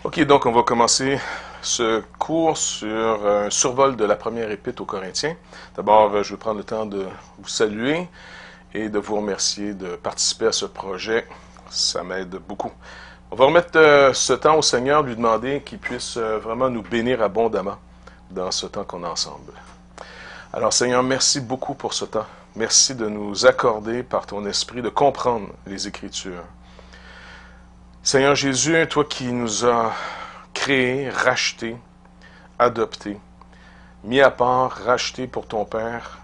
Ok, donc on va commencer ce cours sur un survol de la première épître aux Corinthiens. D'abord, je vais prendre le temps de vous saluer et de vous remercier de participer à ce projet. Ça m'aide beaucoup. On va remettre ce temps au Seigneur, lui demander qu'il puisse vraiment nous bénir abondamment dans ce temps qu'on a ensemble. Alors Seigneur, merci beaucoup pour ce temps. Merci de nous accorder par ton esprit de comprendre les Écritures. Seigneur Jésus, toi qui nous as créés, rachetés, adoptés, mis à part, rachetés pour ton Père,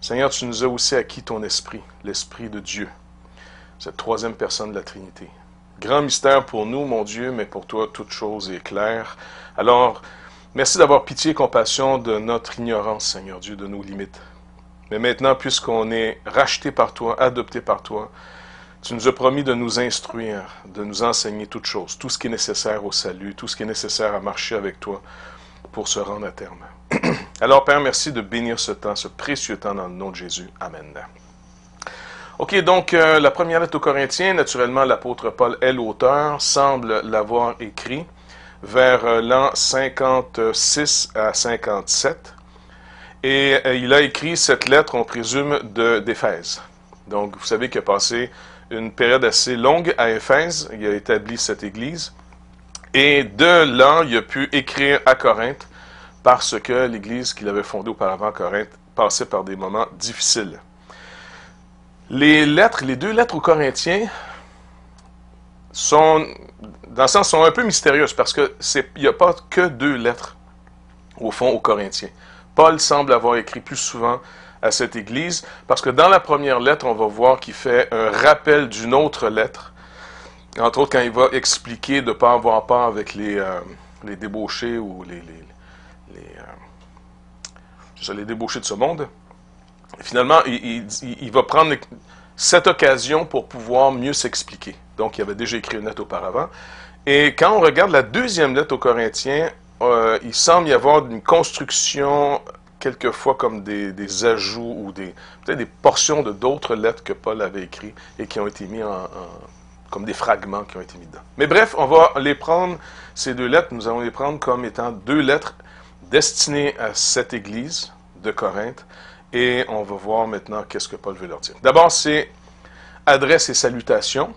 Seigneur, tu nous as aussi acquis ton esprit, l'Esprit de Dieu, cette troisième personne de la Trinité. Grand mystère pour nous, mon Dieu, mais pour toi, toute chose est claire. Alors, merci d'avoir pitié et compassion de notre ignorance, Seigneur Dieu, de nos limites. Mais maintenant, puisqu'on est racheté par toi, adopté par toi, tu nous as promis de nous instruire, de nous enseigner toutes choses, tout ce qui est nécessaire au salut, tout ce qui est nécessaire à marcher avec toi pour se rendre à terme. Alors, Père, merci de bénir ce temps, ce précieux temps dans le nom de Jésus. Amen. Ok, donc la première lettre aux Corinthiens, naturellement, l'apôtre Paul est l'auteur, semble l'avoir écrit vers l'an 56 à 57. Et il a écrit cette lettre, on présume, d'Éphèse. Donc, vous savez qu'il a passé une période assez longue à Éphèse. Il a établi cette église. Et de là, il a pu écrire à Corinthe parce que l'église qu'il avait fondée auparavant à Corinthe passait par des moments difficiles. Les deux lettres aux Corinthiens sont, dans le sens, sont un peu mystérieuses parce qu'il n'y a pas que deux lettres, au fond, aux Corinthiens. Paul semble avoir écrit plus souvent à cette église, parce que dans la première lettre, on va voir qu'il fait un rappel d'une autre lettre, entre autres quand il va expliquer de ne pas avoir peur avec les débauchés ou les débauchés de ce monde. Et finalement, il va prendre cette occasion pour pouvoir mieux s'expliquer. Donc, il avait déjà écrit une lettre auparavant. Et quand on regarde la deuxième lettre aux Corinthiens, il semble y avoir une construction quelquefois comme des ajouts ou peut-être des portions de d'autres lettres que Paul avait écrites et qui ont été mis comme des fragments qui ont été mis dedans. Mais bref, on va les prendre, ces deux lettres, nous allons les prendre comme étant deux lettres destinées à cette église de Corinthe et on va voir maintenant qu'est-ce que Paul veut leur dire. D'abord, c'est adresse et salutations.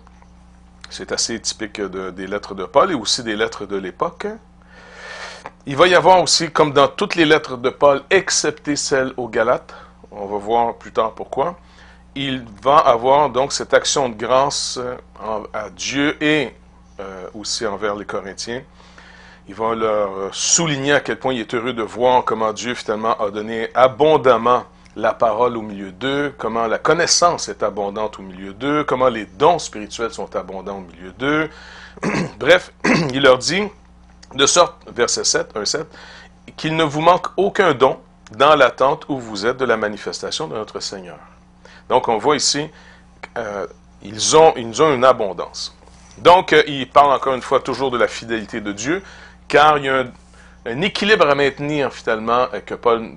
C'est assez typique des lettres de Paul et aussi des lettres de l'époque. Il va y avoir aussi, comme dans toutes les lettres de Paul, excepté celle aux Galates, on va voir plus tard pourquoi, il va avoir donc cette action de grâce à Dieu et aussi envers les Corinthiens. Il va leur souligner à quel point il est heureux de voir comment Dieu finalement a donné abondamment la parole au milieu d'eux, comment la connaissance est abondante au milieu d'eux, comment les dons spirituels sont abondants au milieu d'eux. Bref, il leur dit, de sorte, verset 7, 1-7, qu'il ne vous manque aucun don dans l'attente où vous êtes de la manifestation de notre Seigneur. Donc, on voit ici, ils ont une abondance. Donc, il parle encore une fois toujours de la fidélité de Dieu, car il y a un équilibre à maintenir, finalement, que Paul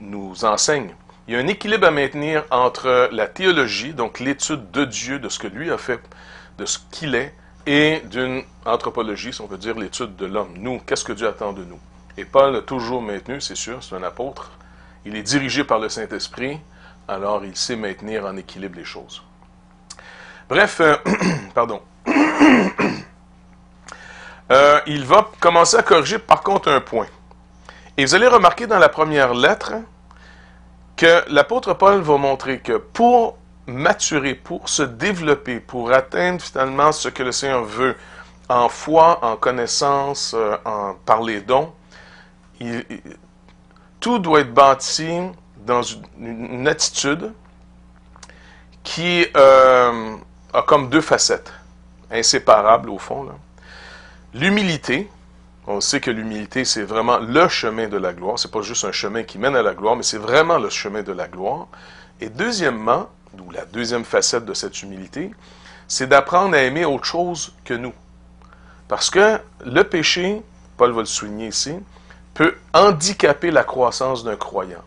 nous enseigne. Il y a un équilibre à maintenir entre la théologie, donc l'étude de Dieu, de ce que lui a fait, de ce qu'il est, et d'une anthropologie, si on veut dire l'étude de l'homme. Nous, qu'est-ce que Dieu attend de nous? Et Paul a toujours maintenu, c'est sûr, c'est un apôtre. Il est dirigé par le Saint-Esprit, alors il sait maintenir en équilibre les choses. Bref, pardon. Il va commencer à corriger par contre un point. Et vous allez remarquer dans la première lettre que l'apôtre Paul va montrer que pour maturer, pour se développer, pour atteindre finalement ce que le Seigneur veut en foi, en connaissance, par les dons, tout doit être bâti dans une attitude qui a comme deux facettes, inséparables au fond. L'humilité, on sait que l'humilité c'est vraiment le chemin de la gloire, c'est pas juste un chemin qui mène à la gloire, mais c'est vraiment le chemin de la gloire. Et deuxièmement, d'où la deuxième facette de cette humilité, c'est d'apprendre à aimer autre chose que nous. Parce que le péché, Paul va le souligner ici, peut handicaper la croissance d'un croyant.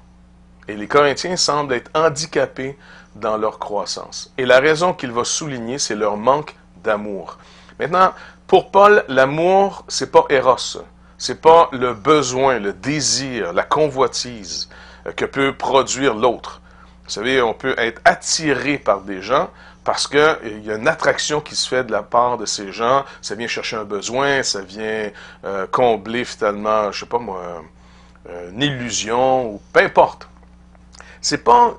Et les Corinthiens semblent être handicapés dans leur croissance. Et la raison qu'il va souligner, c'est leur manque d'amour. Maintenant, pour Paul, l'amour, c'est pas Eros. C'est pas le besoin, le désir, la convoitise que peut produire l'autre. Vous savez, on peut être attiré par des gens parce qu'il y a une attraction qui se fait de la part de ces gens. Ça vient chercher un besoin, ça vient combler finalement, je sais pas moi, une illusion ou peu importe. C'est pas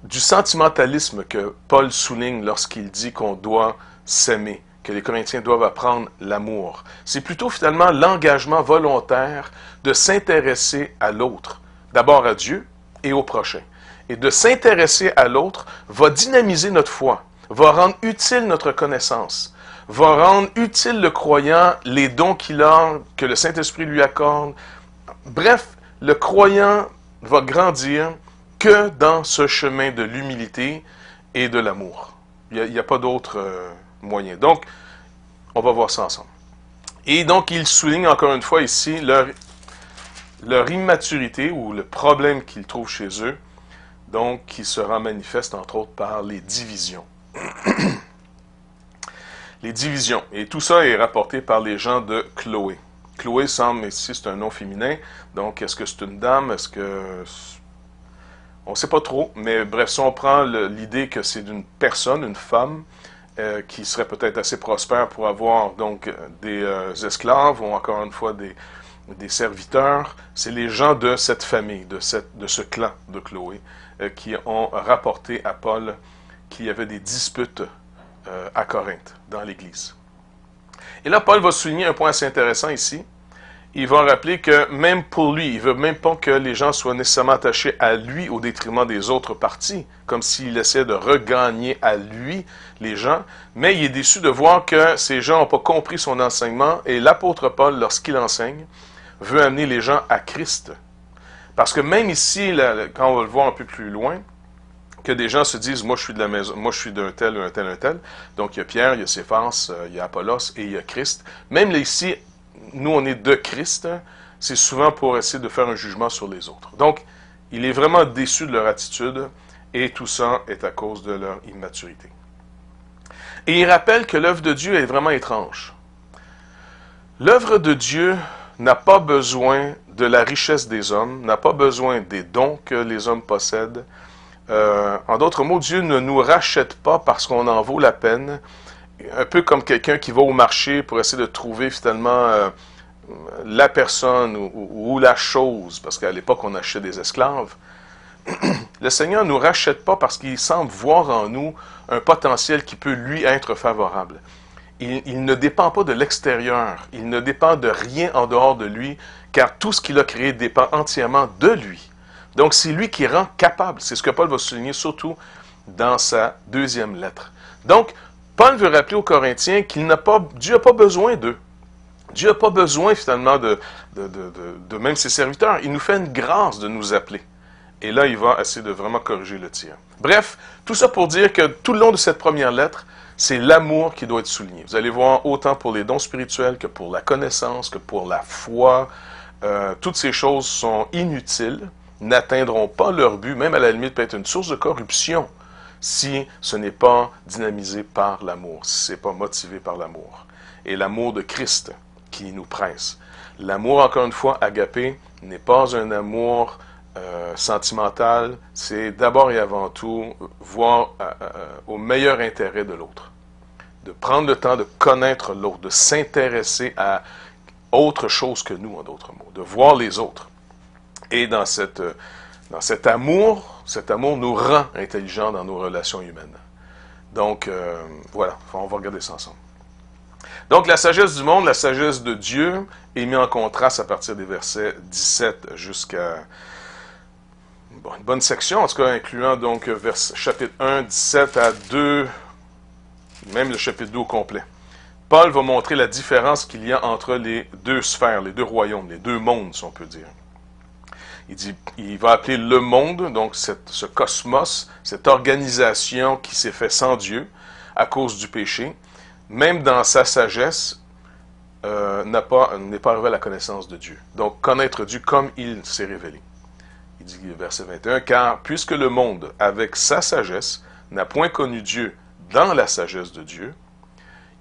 du sentimentalisme que Paul souligne lorsqu'il dit qu'on doit s'aimer, que les Corinthiens doivent apprendre l'amour. C'est plutôt finalement l'engagement volontaire de s'intéresser à l'autre, d'abord à Dieu et au prochain. Et de s'intéresser à l'autre va dynamiser notre foi, va rendre utile notre connaissance, va rendre utile le croyant les dons qu'il a, que le Saint-Esprit lui accorde. Bref, le croyant va grandir que dans ce chemin de l'humilité et de l'amour. Il n'y a pas d'autre moyen. Donc, on va voir ça ensemble. Et donc, il souligne encore une fois ici leur immaturité ou le problème qu'ils trouvent chez eux, donc qui sera manifeste entre autres par les divisions. Les divisions. Et tout ça est rapporté par les gens de Chloé. Chloé semble ici, c'est un nom féminin. Donc, est-ce que c'est une dame? Est-ce que... On ne sait pas trop, mais bref, si on prend l'idée que c'est d'une personne, une femme, qui serait peut-être assez prospère pour avoir donc des esclaves ou encore une fois des serviteurs, c'est les gens de cette famille, de ce clan de Chloé, qui ont rapporté à Paul qu'il y avait des disputes à Corinthe, dans l'Église. Et là, Paul va souligner un point assez intéressant ici. Il va rappeler que même pour lui, il ne veut même pas que les gens soient nécessairement attachés à lui au détriment des autres parties, comme s'il essayait de regagner à lui les gens, mais il est déçu de voir que ces gens n'ont pas compris son enseignement, et l'apôtre Paul, lorsqu'il enseigne, veut amener les gens à Christ. Parce que même ici, là, quand on va le voir un peu plus loin, que des gens se disent, moi je suis de la maison, moi je suis d'un tel, un tel, un tel. Donc il y a Pierre, il y a Céphas, il y a Apollos et il y a Christ. Même là, ici, nous on est de Christ, c'est souvent pour essayer de faire un jugement sur les autres. Donc, il est vraiment déçu de leur attitude et tout ça est à cause de leur immaturité. Et il rappelle que l'œuvre de Dieu est vraiment étrange. L'œuvre de Dieu n'a pas besoin de la richesse des hommes, n'a pas besoin des dons que les hommes possèdent. En d'autres mots, Dieu ne nous rachète pas parce qu'on en vaut la peine, un peu comme quelqu'un qui va au marché pour essayer de trouver finalement la personne ou la chose, parce qu'à l'époque on achetait des esclaves. Le Seigneur ne nous rachète pas parce qu'il semble voir en nous un potentiel qui peut lui être favorable. Il ne dépend pas de l'extérieur, il ne dépend de rien en dehors de lui, car tout ce qu'il a créé dépend entièrement de lui. Donc c'est lui qui rend capable. C'est ce que Paul va souligner surtout dans sa deuxième lettre. Donc, Paul veut rappeler aux Corinthiens Dieu n'a pas besoin d'eux. Dieu n'a pas besoin finalement de même ses serviteurs. Il nous fait une grâce de nous appeler. Et là, il va essayer de vraiment corriger le tir. Bref, tout ça pour dire que tout le long de cette première lettre, c'est l'amour qui doit être souligné. Vous allez voir, autant pour les dons spirituels que pour la connaissance, que pour la foi, toutes ces choses sont inutiles, n'atteindront pas leur but, même à la limite peut être une source de corruption, si ce n'est pas dynamisé par l'amour, si ce n'est pas motivé par l'amour. Et l'amour de Christ qui nous presse. L'amour, encore une fois, agapé, n'est pas un amour sentimental, c'est d'abord et avant tout voir au meilleur intérêt de l'autre. De prendre le temps de connaître l'autre, de s'intéresser à autre chose que nous, en d'autres mots, de voir les autres. Et dans cet amour nous rend intelligents dans nos relations humaines. Donc, voilà, on va regarder ça ensemble. Donc, la sagesse du monde, la sagesse de Dieu est mise en contraste à partir des versets 17 jusqu'à une bonne section, en tout cas incluant donc chapitre 1, 17 à 2, même le chapitre 2 au complet. Paul va montrer la différence qu'il y a entre les deux sphères, les deux royaumes, les deux mondes, si on peut dire. Il va appeler le monde, donc ce cosmos, cette organisation qui s'est faite sans Dieu à cause du péché, même dans sa sagesse, n'est pas arrivé à la connaissance de Dieu. Donc, connaître Dieu comme il s'est révélé. Il dit, verset 21, « Car puisque le monde, avec sa sagesse, n'a point connu Dieu dans la sagesse de Dieu,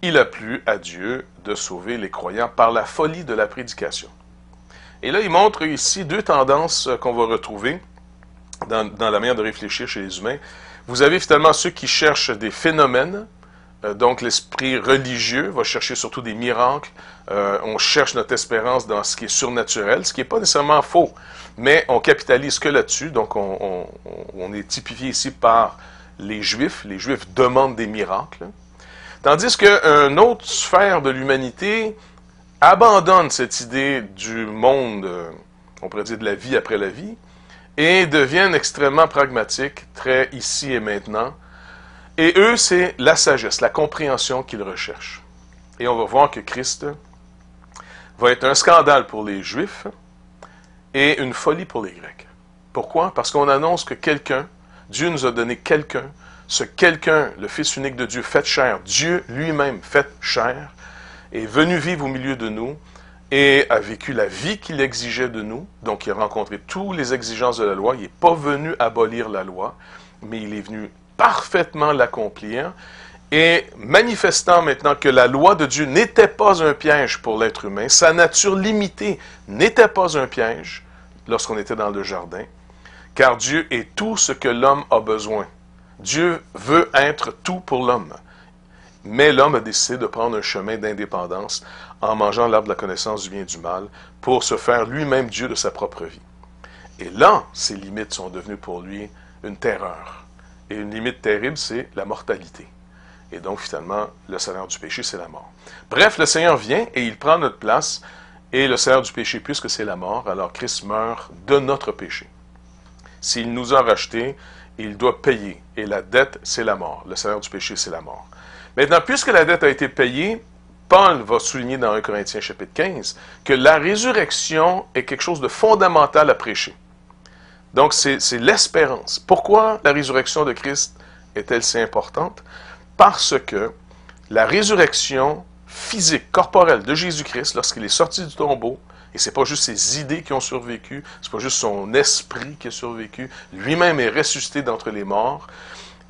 il a plu à Dieu de sauver les croyants par la folie de la prédication. Et là, il montre ici deux tendances qu'on va retrouver dans la manière de réfléchir chez les humains. Vous avez finalement ceux qui cherchent des phénomènes, donc l'esprit religieux va chercher surtout des miracles, on cherche notre espérance dans ce qui est surnaturel, ce qui n'est pas nécessairement faux, mais on capitalise que là-dessus, donc on est typifié ici par les Juifs demandent des miracles, tandis qu'une autre sphère de l'humanité abandonne cette idée du monde, on pourrait dire de la vie après la vie, et deviennent extrêmement pragmatiques, très ici et maintenant. Et eux, c'est la sagesse, la compréhension qu'ils recherchent. Et on va voir que Christ va être un scandale pour les Juifs et une folie pour les Grecs. Pourquoi? Parce qu'on annonce que quelqu'un, Dieu nous a donné quelqu'un, ce quelqu'un, le Fils unique de Dieu, fait chair, Dieu lui-même fait chair, est venu vivre au milieu de nous et a vécu la vie qu'il exigeait de nous. Donc, il a rencontré toutes les exigences de la loi. Il n'est pas venu abolir la loi, mais il est venu parfaitement l'accomplir et manifestant maintenant que la loi de Dieu n'était pas un piège pour l'être humain, sa nature limitée n'était pas un piège lorsqu'on était dans le jardin, car Dieu est tout ce que l'homme a besoin. Dieu veut être tout pour l'homme. Mais l'homme a décidé de prendre un chemin d'indépendance en mangeant l'arbre de la connaissance du bien et du mal pour se faire lui-même Dieu de sa propre vie. Et là, ses limites sont devenues pour lui une terreur. Et une limite terrible, c'est la mortalité. Et donc, finalement, le salaire du péché, c'est la mort. Bref, le Seigneur vient et il prend notre place. Et le salaire du péché, puisque c'est la mort, alors Christ meurt de notre péché. S'il nous a rachetés, il doit payer. Et la dette, c'est la mort. Le salaire du péché, c'est la mort. Maintenant, puisque la dette a été payée, Paul va souligner dans 1 Corinthiens chapitre 15 que la résurrection est quelque chose de fondamental à prêcher. Donc, c'est l'espérance. Pourquoi la résurrection de Christ est-elle si importante? Parce que la résurrection physique, corporelle de Jésus-Christ, lorsqu'il est sorti du tombeau, et ce n'est pas juste ses idées qui ont survécu, ce n'est pas juste son esprit qui a survécu, lui-même est ressuscité d'entre les morts,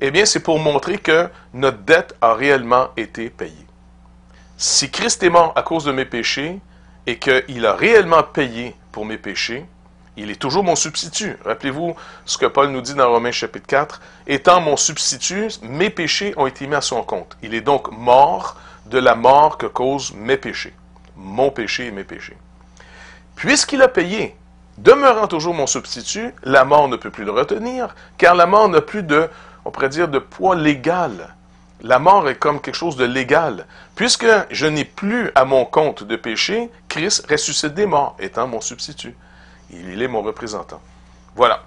eh bien, c'est pour montrer que notre dette a réellement été payée. Si Christ est mort à cause de mes péchés et qu'il a réellement payé pour mes péchés, il est toujours mon substitut. Rappelez-vous ce que Paul nous dit dans Romains chapitre 4. Étant mon substitut, mes péchés ont été mis à son compte. Il est donc mort de la mort que causent mes péchés. Mon péché et mes péchés. Puisqu'il a payé, demeurant toujours mon substitut, la mort ne peut plus le retenir, car la mort n'a plus de, on pourrait dire, de poids légal. La mort est comme quelque chose de légal. Puisque je n'ai plus à mon compte de péché, Christ ressuscite des morts, étant mon substitut. Il est mon représentant. Voilà.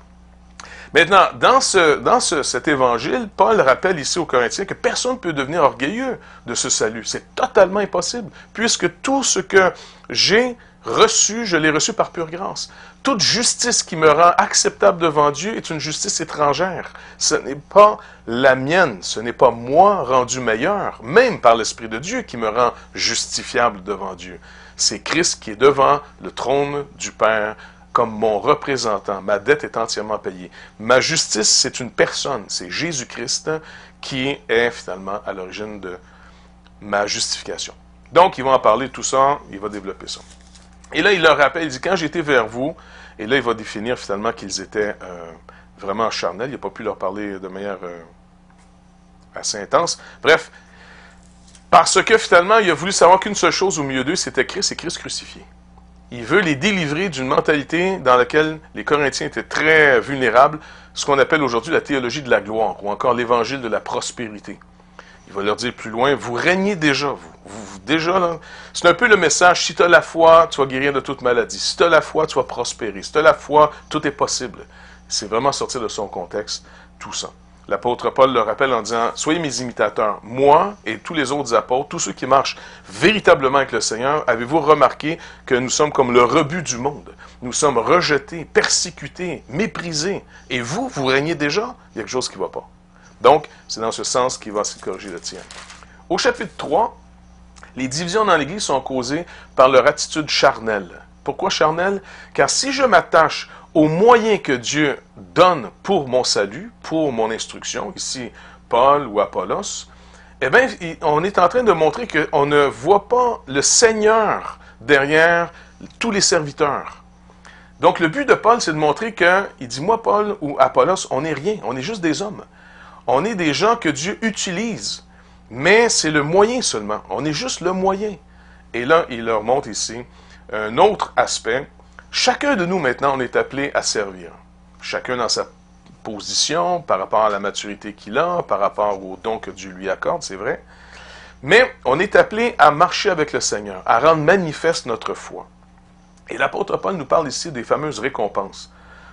Maintenant, dans cet évangile, Paul rappelle ici aux Corinthiens que personne ne peut devenir orgueilleux de ce salut. C'est totalement impossible, puisque tout ce que j'ai reçu, je l'ai reçu par pure grâce. Toute justice qui me rend acceptable devant Dieu est une justice étrangère. Ce n'est pas la mienne, ce n'est pas moi rendu meilleur, même par l'Esprit de Dieu qui me rend justifiable devant Dieu. C'est Christ qui est devant le trône du Père comme mon représentant. Ma dette est entièrement payée. Ma justice, c'est une personne, c'est Jésus-Christ qui est finalement à l'origine de ma justification. Donc, il va en parler tout ça, il va développer ça. Et là, il leur rappelle, il dit, quand j'étais vers vous, et là, il va définir finalement qu'ils étaient vraiment charnels, il n'a pas pu leur parler de manière assez intense. Bref, parce que finalement, il a voulu savoir qu'une seule chose au milieu d'eux, c'était Christ et Christ crucifié. Il veut les délivrer d'une mentalité dans laquelle les Corinthiens étaient très vulnérables, ce qu'on appelle aujourd'hui la théologie de la gloire, ou encore l'évangile de la prospérité. Il va leur dire plus loin, vous régnez déjà, vous déjà là. C'est un peu le message, si tu as la foi, tu vas guérir de toute maladie. Si tu as la foi, tu vas prospérer. Si tu as la foi, tout est possible. C'est vraiment sortir de son contexte, tout ça. L'apôtre Paul le rappelle en disant, soyez mes imitateurs, moi et tous les autres apôtres, tous ceux qui marchent véritablement avec le Seigneur, avez-vous remarqué que nous sommes comme le rebut du monde? Nous sommes rejetés, persécutés, méprisés. Et vous, vous régnez déjà? Il y a quelque chose qui ne va pas. Donc, c'est dans ce sens qu'il va essayer de corriger le tien. Au chapitre 3, les divisions dans l'Église sont causées par leur attitude charnelle. Pourquoi charnelle? Car si je m'attache aux moyens que Dieu donne pour mon salut, pour mon instruction, ici Paul ou Apollos, eh bien, on est en train de montrer qu'on ne voit pas le Seigneur derrière tous les serviteurs. Donc, le but de Paul, c'est de montrer qu'il dit, moi, Paul ou Apollos, on n'est rien, on est juste des hommes. On est des gens que Dieu utilise, mais c'est le moyen seulement. On est juste le moyen. Et là, il leur montre ici un autre aspect. Chacun de nous, maintenant, on est appelé à servir. Chacun dans sa position, par rapport à la maturité qu'il a, par rapport au don que Dieu lui accorde, c'est vrai. Mais on est appelé à marcher avec le Seigneur, à rendre manifeste notre foi. Et l'apôtre Paul nous parle ici des fameuses récompenses.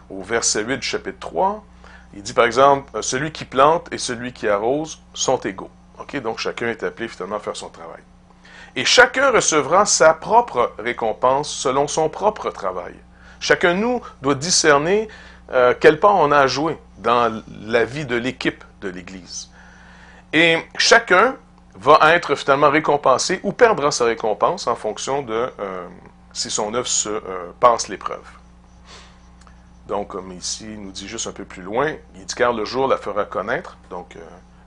Au verset 8 du chapitre 3, il dit par exemple, celui qui plante et celui qui arrose sont égaux. Okay? Donc chacun est appelé finalement à faire son travail. Et chacun recevra sa propre récompense selon son propre travail. Chacun de nous doit discerner quelle part on a à jouer dans la vie de l'équipe de l'Église. Et chacun va être finalement récompensé ou perdra sa récompense en fonction de si son œuvre passe l'épreuve. Donc, comme ici, il nous dit juste un peu plus loin, il dit car le jour la fera connaître, donc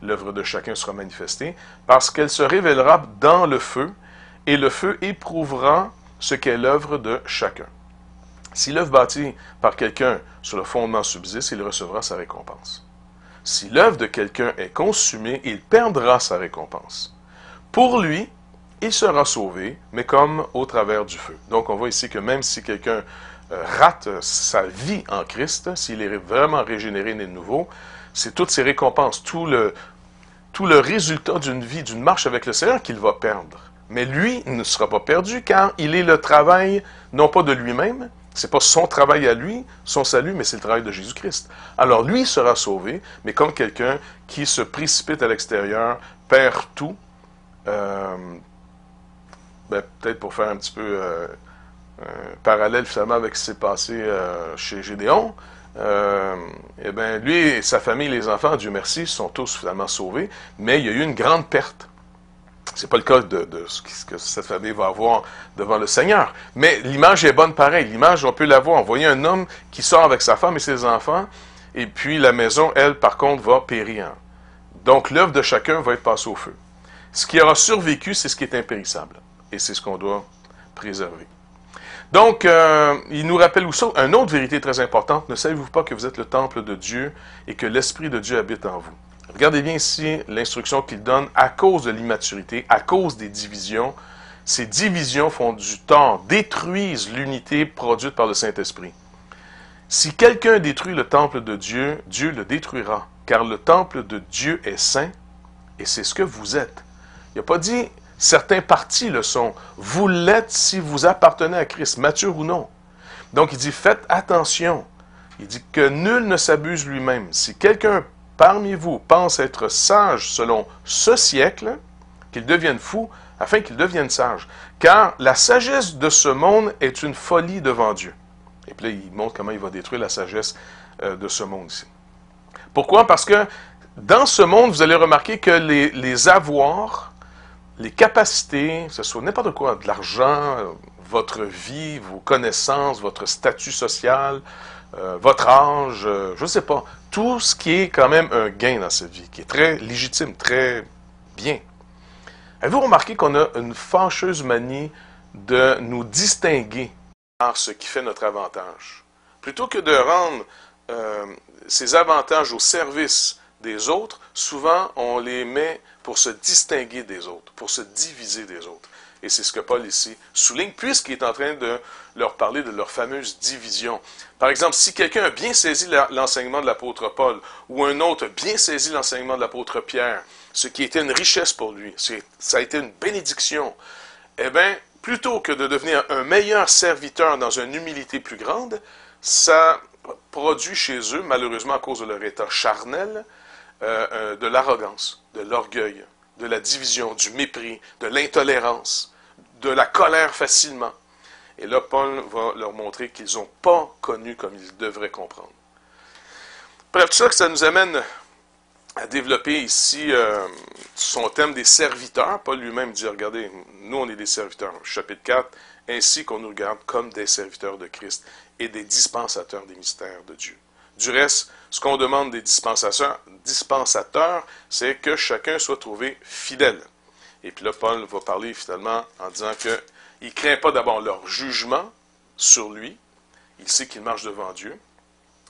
l'œuvre de chacun sera manifestée, parce qu'elle se révélera dans le feu, et le feu éprouvera ce qu'est l'œuvre de chacun. Si l'œuvre bâtie par quelqu'un sur le fondement subsiste, il recevra sa récompense. Si l'œuvre de quelqu'un est consumée, il perdra sa récompense. Pour lui, il sera sauvé, mais comme au travers du feu. Donc on voit ici que même si quelqu'un rate sa vie en Christ, s'il est vraiment régénéré, né de nouveau, c'est toutes ces récompenses, tout le résultat d'une vie, d'une marche avec le Seigneur qu'il va perdre. Mais lui ne sera pas perdu car il est le travail, non pas de lui-même, c'est pas son travail à lui, son salut, mais c'est le travail de Jésus-Christ. Alors lui sera sauvé, mais comme quelqu'un qui se précipite à l'extérieur, perd tout, peut-être pour faire un petit peu parallèle finalement avec ce qui s'est passé chez Gédéon, eh bien, lui et sa famille, les enfants, Dieu merci, sont tous finalement sauvés, mais il y a eu une grande perte. C'est pas le cas de ce que cette famille va avoir devant le Seigneur. Mais l'image est bonne pareil. L'image, on peut la voir. On voyait un homme qui sort avec sa femme et ses enfants, et puis la maison, elle, par contre, va périr. Donc, l'œuvre de chacun va être passée au feu. Ce qui aura survécu, c'est ce qui est impérissable. Et c'est ce qu'on doit préserver. Donc, il nous rappelle aussi une autre vérité très importante. Ne savez-vous pas que vous êtes le temple de Dieu et que l'Esprit de Dieu habite en vous? Regardez bien ici l'instruction qu'il donne à cause de l'immaturité, à cause des divisions. Ces divisions font du tort, détruisent l'unité produite par le Saint-Esprit. Si quelqu'un détruit le temple de Dieu, Dieu le détruira, car le temple de Dieu est saint, et c'est ce que vous êtes. Il n'a pas dit certains partis le sont. Vous l'êtes si vous appartenez à Christ, mature ou non. Donc il dit faites attention. Il dit que nul ne s'abuse lui-même. Si quelqu'un parmi vous pense être sage selon ce siècle, qu'il devienne fou, afin qu'il devienne sage. Car la sagesse de ce monde est une folie devant Dieu. Et puis là, il montre comment il va détruire la sagesse de ce monde ici. Pourquoi? Parce que dans ce monde, vous allez remarquer que les avoirs, les capacités, que ce soit n'importe quoi, de l'argent, votre vie, vos connaissances, votre statut social, votre âge, je ne sais pas, tout ce qui est quand même un gain dans cette vie, qui est très légitime, très bien. Avez-vous remarqué qu'on a une fâcheuse manie de nous distinguer par ce qui fait notre avantage? Plutôt que de rendre ces avantages au service des autres, souvent on les met pour se distinguer des autres, pour se diviser des autres. Et c'est ce que Paul ici souligne, puisqu'il est en train de leur parler de leur fameuse division. Par exemple, si quelqu'un a bien saisi l'enseignement de l'apôtre Paul, ou un autre a bien saisi l'enseignement de l'apôtre Pierre, ce qui était une richesse pour lui, ça a été une bénédiction, eh bien, plutôt que de devenir un meilleur serviteur dans une humilité plus grande, ça produit chez eux, malheureusement à cause de leur état charnel, de l'arrogance, de l'orgueil, de la division, du mépris, de l'intolérance, de la colère facilement. Et là, Paul va leur montrer qu'ils n'ont pas connu comme ils devraient comprendre. Bref, tout ça que ça nous amène à développer ici son thème des serviteurs. Paul lui-même dit, regardez, nous on est des serviteurs. Chapitre 4, ainsi qu'on nous regarde comme des serviteurs de Christ et des dispensateurs des mystères de Dieu. Du reste, ce qu'on demande des dispensateurs, c'est que chacun soit trouvé fidèle. Et puis là, Paul va parler finalement en disant qu'il ne craint pas d'abord leur jugement sur lui. Il sait qu'il marche devant Dieu.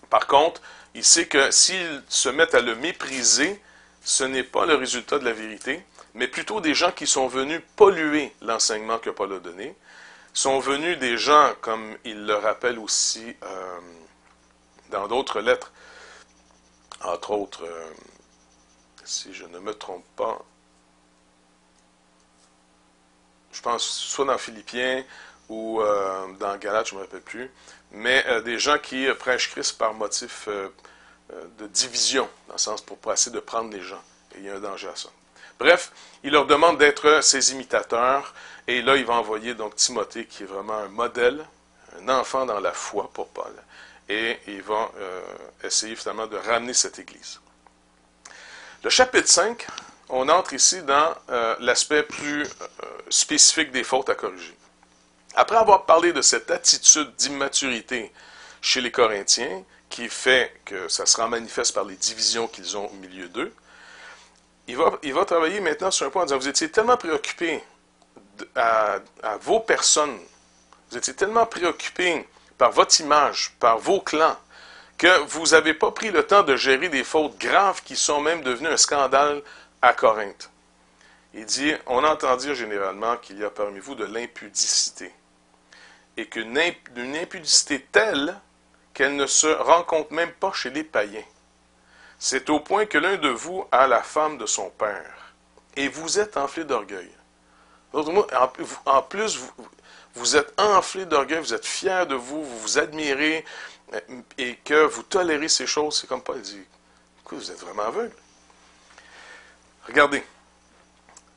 Par contre, il sait que s'ils se mettent à le mépriser, ce n'est pas le résultat de la vérité, mais plutôt des gens qui sont venus polluer l'enseignement que Paul a donné, sont venus des gens, comme il le rappelle aussi dans d'autres lettres, entre autres, si je ne me trompe pas, je pense soit dans Philippiens ou dans Galates, je ne me rappelle plus, mais des gens qui prêchent Christ par motif de division, dans le sens pour pas essayer de prendre les gens. Et il y a un danger à ça. Bref, il leur demande d'être ses imitateurs, et là, il va envoyer donc Timothée, qui est vraiment un modèle, un enfant dans la foi pour Paul, et il va essayer finalement de ramener cette Église. Le chapitre 5, on entre ici dans l'aspect plus spécifique des fautes à corriger. Après avoir parlé de cette attitude d'immaturité chez les Corinthiens, qui fait que ça sera manifeste par les divisions qu'ils ont au milieu d'eux, il va travailler maintenant sur un point en disant, vous étiez tellement préoccupés à vos personnes, vous étiez tellement préoccupés par votre image, par vos clans, que vous n'avez pas pris le temps de gérer des fautes graves qui sont même devenues un scandale à Corinthe. Il dit, on entend dire généralement qu'il y a parmi vous de l'impudicité, et qu'une impudicité telle qu'elle ne se rencontre même pas chez les païens. C'est au point que l'un de vous a la femme de son père, et vous êtes enflé d'orgueil. En plus, vous êtes enflé d'orgueil, vous êtes fiers de vous, vous vous admirez, et que vous tolérez ces choses. C'est comme Paul dit, écoute, vous êtes vraiment aveugle. Regardez,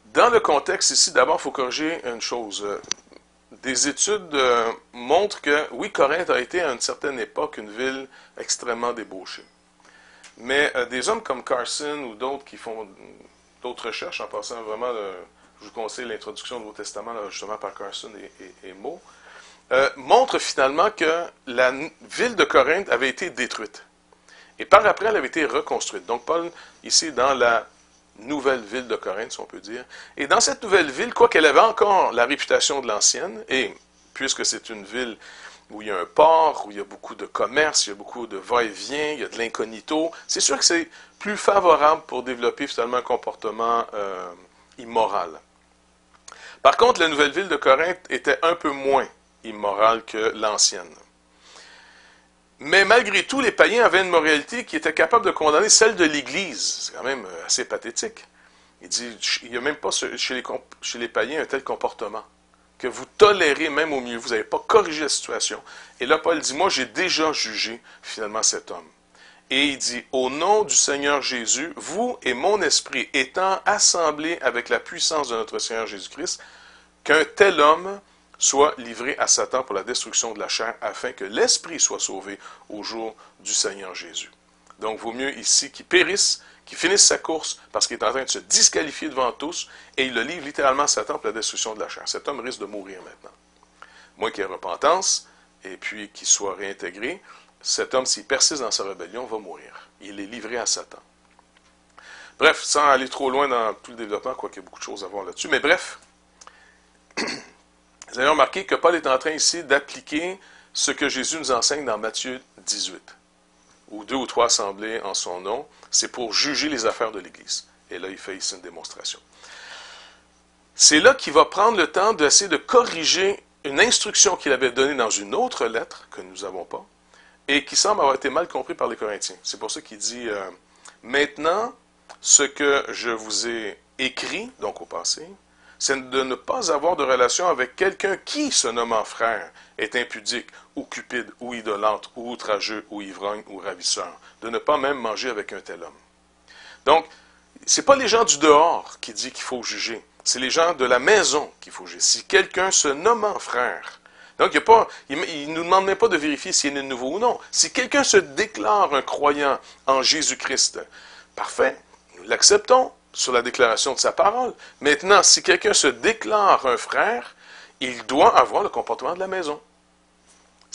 dans le contexte ici, d'abord, il faut corriger une chose. Des études montrent que, oui, Corinthe a été à une certaine époque une ville extrêmement débauchée. Mais des hommes comme Carson ou d'autres qui font d'autres recherches, en passant vraiment, je vous conseille l'introduction du Nouveau Testament, là, justement par Carson et Moe, montrent finalement que la ville de Corinthe avait été détruite. Et par après, elle avait été reconstruite. Donc Paul, ici, dans la nouvelle ville de Corinthe, si on peut dire. Et dans cette nouvelle ville, quoiqu'elle avait encore la réputation de l'ancienne, et puisque c'est une ville où il y a un port, où il y a beaucoup de commerce, il y a beaucoup de va-et-vient, il y a de l'incognito, c'est sûr que c'est plus favorable pour développer finalement un comportement immoral. Par contre, la nouvelle ville de Corinthe était un peu moins immorale que l'ancienne. Mais malgré tout, les païens avaient une moralité qui était capable de condamner celle de l'Église. C'est quand même assez pathétique. Il dit, il n'y a même pas chez les païens un tel comportement, que vous tolérez même au mieux. Vous n'avez pas corrigé la situation. Et là, Paul dit, moi, j'ai déjà jugé finalement cet homme. Et il dit, au nom du Seigneur Jésus, vous et mon esprit étant assemblés avec la puissance de notre Seigneur Jésus-Christ, qu'un tel homme soit livré à Satan pour la destruction de la chair, afin que l'esprit soit sauvé au jour du Seigneur Jésus. Donc, vaut mieux ici qu'il périsse, qu'il finisse sa course, parce qu'il est en train de se disqualifier devant tous, et il le livre littéralement à Satan pour la destruction de la chair. Cet homme risque de mourir maintenant. Moins qu'il y ait repentance, et puis qu'il soit réintégré, cet homme, s'il persiste dans sa rébellion, va mourir. Il est livré à Satan. Bref, sans aller trop loin dans tout le développement, quoiqu'il y a beaucoup de choses à voir là-dessus, mais bref, vous avez remarqué que Paul est en train ici d'appliquer ce que Jésus nous enseigne dans Matthieu 18, où 2 ou 3 assemblés en son nom, c'est pour juger les affaires de l'Église. Et là, il fait ici une démonstration. C'est là qu'il va prendre le temps d'essayer de corriger une instruction qu'il avait donnée dans une autre lettre, que nous n'avons pas, et qui semble avoir été mal compris par les Corinthiens. C'est pour ça qu'il dit, maintenant, ce que je vous ai écrit, donc au passé, c'est de ne pas avoir de relation avec quelqu'un qui, se nommant frère, est impudique, ou cupide, ou idolâtre, ou outrageux, ou ivrogne, ou ravisseur. De ne pas même manger avec un tel homme. Donc, ce n'est pas les gens du dehors qui disent qu'il faut juger. C'est les gens de la maison qu'il faut juger. Si quelqu'un se nommant frère, donc il ne nous demande même pas de vérifier s'il est né de nouveau ou non. Si quelqu'un se déclare un croyant en Jésus-Christ, parfait, nous l'acceptons sur la déclaration de sa parole. Maintenant, si quelqu'un se déclare un frère, il doit avoir le comportement de la maison.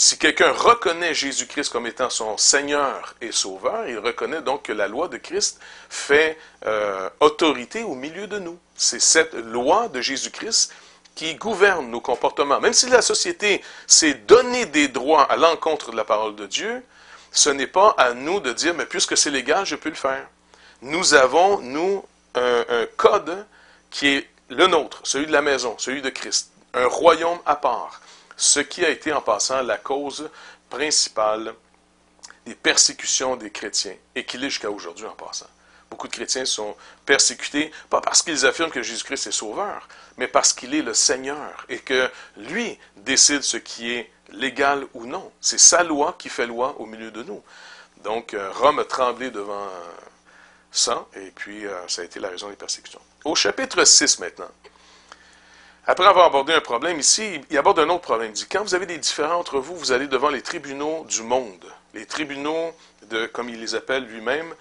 Si quelqu'un reconnaît Jésus-Christ comme étant son Seigneur et Sauveur, il reconnaît donc que la loi de Christ fait autorité au milieu de nous. C'est cette loi de Jésus-Christ qui gouverne nos comportements. Même si la société s'est donné des droits à l'encontre de la parole de Dieu, ce n'est pas à nous de dire, mais puisque c'est légal, je peux le faire. Nous avons, nous, un code qui est le nôtre, celui de la maison, celui de Christ, un royaume à part. Ce qui a été en passant la cause principale des persécutions des chrétiens, et qui l'est jusqu'à aujourd'hui en passant. Beaucoup de chrétiens sont persécutés, pas parce qu'ils affirment que Jésus-Christ est sauveur, mais parce qu'il est le Seigneur, et que lui décide ce qui est légal ou non. C'est sa loi qui fait loi au milieu de nous. Donc, Rome a tremblé devant ça, et puis ça a été la raison des persécutions. Au chapitre 6 maintenant. Après avoir abordé un problème ici, il aborde un autre problème. Il dit, quand vous avez des différends entre vous, vous allez devant les tribunaux du monde. Les tribunaux, comme il les appelle lui-même,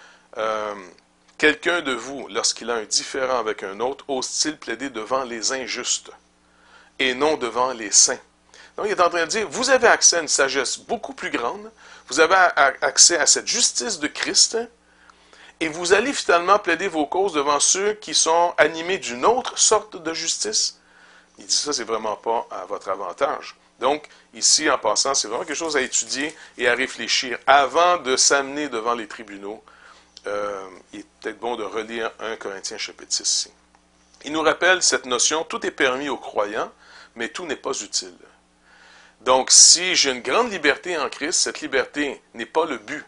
quelqu'un de vous, lorsqu'il a un différend avec un autre, ose-t-il plaider devant les injustes et non devant les saints? Donc il est en train de dire, vous avez accès à une sagesse beaucoup plus grande, vous avez accès à cette justice de Christ, et vous allez finalement plaider vos causes devant ceux qui sont animés d'une autre sorte de justice. Il dit ça, c'est vraiment pas à votre avantage. Donc, ici, en passant, c'est vraiment quelque chose à étudier et à réfléchir. Avant de s'amener devant les tribunaux, il est peut-être bon de relire 1 Corinthiens chapitre 6 ici. Il nous rappelle cette notion, tout est permis aux croyants, mais tout n'est pas utile. Donc, si j'ai une grande liberté en Christ, cette liberté n'est pas le but,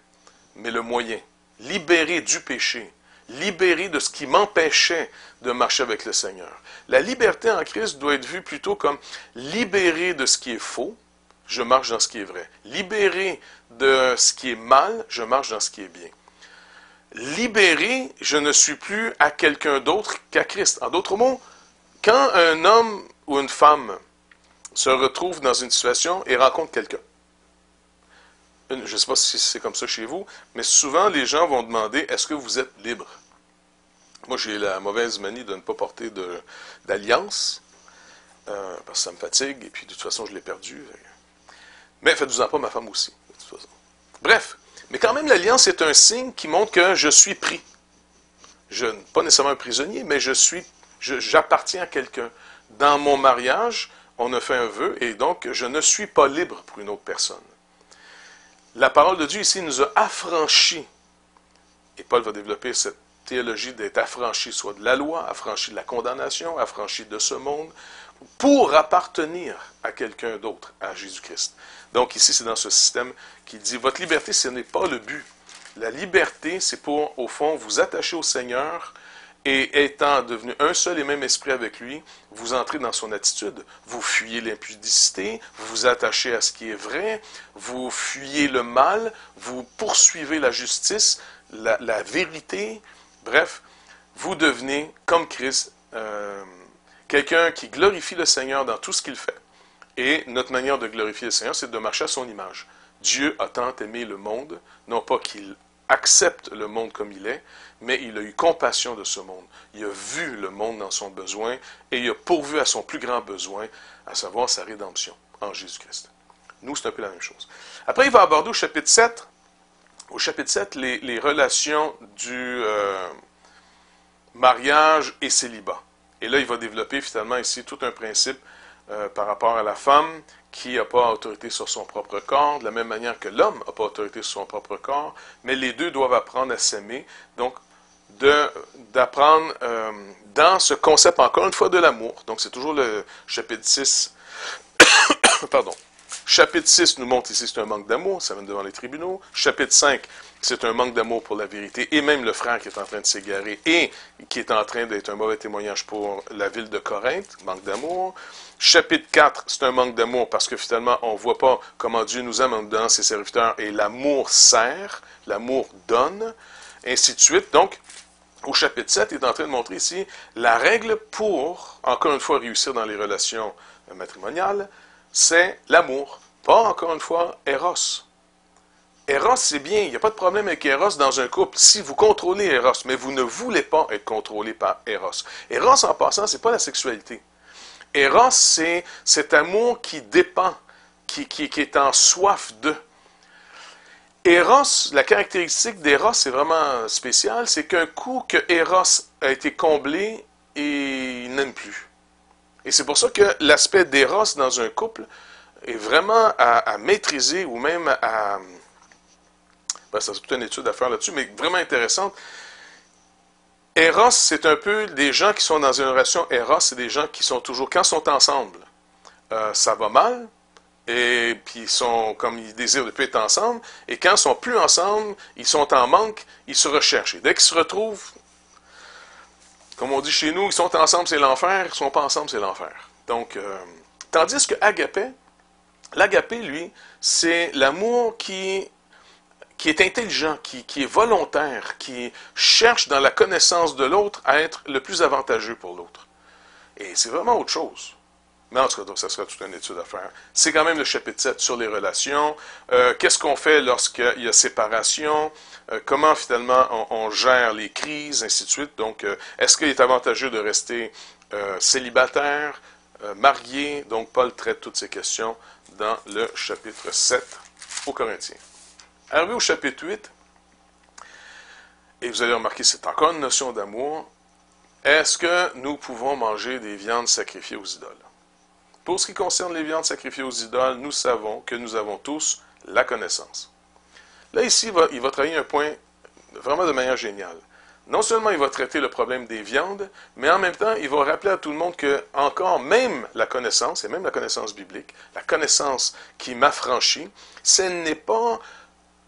mais le moyen. Libéré du péché, libéré de ce qui m'empêchait de marcher avec le Seigneur. La liberté en Christ doit être vue plutôt comme libéré de ce qui est faux, je marche dans ce qui est vrai. Libéré de ce qui est mal, je marche dans ce qui est bien. Libéré, je ne suis plus à quelqu'un d'autre qu'à Christ. En d'autres mots, quand un homme ou une femme se retrouve dans une situation et rencontre quelqu'un, je ne sais pas si c'est comme ça chez vous, mais souvent les gens vont demander, est-ce que vous êtes libre? Moi, j'ai la mauvaise manie de ne pas porter d'alliance, parce que ça me fatigue, et puis de toute façon, je l'ai perdu. Mais faites-vous-en pas, ma femme aussi, de toute façon. Bref, mais quand même, l'alliance est un signe qui montre que je suis pris. Pas nécessairement un prisonnier, mais j'appartiens à quelqu'un. Dans mon mariage, on a fait un vœu, et donc, je ne suis pas libre pour une autre personne. La parole de Dieu ici nous a affranchis, et Paul va développer cette théologie d'être affranchi, soit de la loi, affranchi de la condamnation, affranchi de ce monde, pour appartenir à quelqu'un d'autre, à Jésus-Christ. Donc ici, c'est dans ce système qui dit, votre liberté, ce n'est pas le but. La liberté, c'est pour, au fond, vous attacher au Seigneur, et étant devenu un seul et même esprit avec lui, vous entrez dans son attitude. Vous fuyez l'impudicité, vous vous attachez à ce qui est vrai, vous fuyez le mal, vous poursuivez la justice, la vérité. Bref, vous devenez, comme Christ, quelqu'un qui glorifie le Seigneur dans tout ce qu'il fait. Et notre manière de glorifier le Seigneur, c'est de marcher à son image. Dieu a tant aimé le monde, non pas qu'il accepte le monde comme il est, mais il a eu compassion de ce monde. Il a vu le monde dans son besoin et il a pourvu à son plus grand besoin, à savoir sa rédemption en Jésus-Christ. Nous, c'est un peu la même chose. Après, il va aborder au chapitre 7, les relations du mariage et célibat. Et là, il va développer finalement ici tout un principe par rapport à la femme qui n'a pas autorité sur son propre corps, de la même manière que l'homme n'a pas autorité sur son propre corps, mais les deux doivent apprendre à s'aimer, donc d'apprendre dans ce concept, encore une fois, de l'amour. Donc c'est toujours le chapitre 6, pardon, chapitre 6 nous montre ici c'est un manque d'amour, ça vient devant les tribunaux. Chapitre 5, c'est un manque d'amour pour la vérité, et même le frère qui est en train de s'égarer, et qui est en train d'être un mauvais témoignage pour la ville de Corinthe, manque d'amour. Chapitre 4, c'est un manque d'amour parce que finalement, on ne voit pas comment Dieu nous aime en dedans ses serviteurs, et l'amour sert, l'amour donne, ainsi de suite. Donc, au chapitre 7, il est en train de montrer ici la règle pour, encore une fois, réussir dans les relations matrimoniales, c'est l'amour. Pas, encore une fois, Eros. Eros, c'est bien, il n'y a pas de problème avec Eros dans un couple. Si vous contrôlez Eros, mais vous ne voulez pas être contrôlé par Eros. Eros, en passant, c'est pas la sexualité. Eros, c'est cet amour qui dépend, qui est en soif de. Eros, la caractéristique d'Eros est vraiment spéciale, c'est qu'un coup que Eros a été comblé, et il n'aime plus. Et c'est pour ça que l'aspect d'Eros dans un couple est vraiment à maîtriser ou même à... Ben, ça c'est toute une étude à faire là-dessus, mais vraiment intéressante. Eros, c'est un peu des gens qui sont dans une relation Eros, c'est des gens qui sont toujours, quand ils sont ensemble, ça va mal, et puis ils désirent de plus être ensemble, et quand ils sont plus ensemble, ils sont en manque, ils se recherchent. Et dès qu'ils se retrouvent, comme on dit chez nous, ils sont ensemble, c'est l'enfer, ils sont pas ensemble, c'est l'enfer. Donc, tandis que l'agapé, lui, c'est l'amour qui est intelligent, qui est volontaire, qui cherche dans la connaissance de l'autre à être le plus avantageux pour l'autre. Et c'est vraiment autre chose. Mais en tout cas, donc, ça sera toute une étude à faire. C'est quand même le chapitre 7 sur les relations. Qu'est-ce qu'on fait lorsqu'il y a séparation? Comment finalement on gère les crises, ainsi de suite. Donc, est-ce qu'il est avantageux de rester célibataire, marié? Donc, Paul traite toutes ces questions dans le chapitre 7 aux Corinthiens. Arrivé au chapitre 8, et vous allez remarquer, c'est encore une notion d'amour. Est-ce que nous pouvons manger des viandes sacrifiées aux idoles? Pour ce qui concerne les viandes sacrifiées aux idoles, nous savons que nous avons tous la connaissance. Là, ici, il va travailler un point vraiment de manière géniale. Non seulement il va traiter le problème des viandes, mais en même temps, il va rappeler à tout le monde que, encore, même la connaissance, et même la connaissance biblique, la connaissance qui m'affranchit, ce n'est pas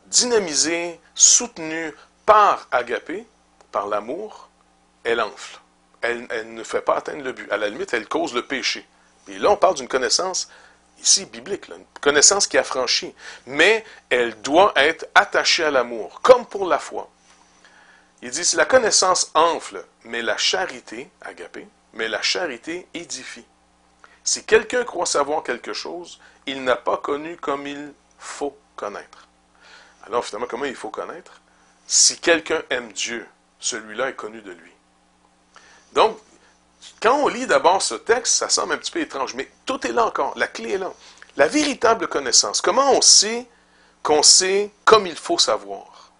dynamisée, soutenue par agapé, par l'amour, elle enfle. Elle ne fait pas atteindre le but. À la limite, elle cause le péché. Et là, on parle d'une connaissance, ici, biblique, là, une connaissance qui affranchit. Mais elle doit être attachée à l'amour, comme pour la foi. Il dit, si la connaissance enfle, mais la charité, agapé, mais la charité édifie. Si quelqu'un croit savoir quelque chose, il n'a pas connu comme il faut connaître. Alors, finalement, comment il faut connaître? Si quelqu'un aime Dieu, celui-là est connu de lui. Donc, quand on lit d'abord ce texte, ça semble un petit peu étrange, mais tout est là encore, la clé est là. La véritable connaissance, comment on sait qu'on sait comme il faut savoir?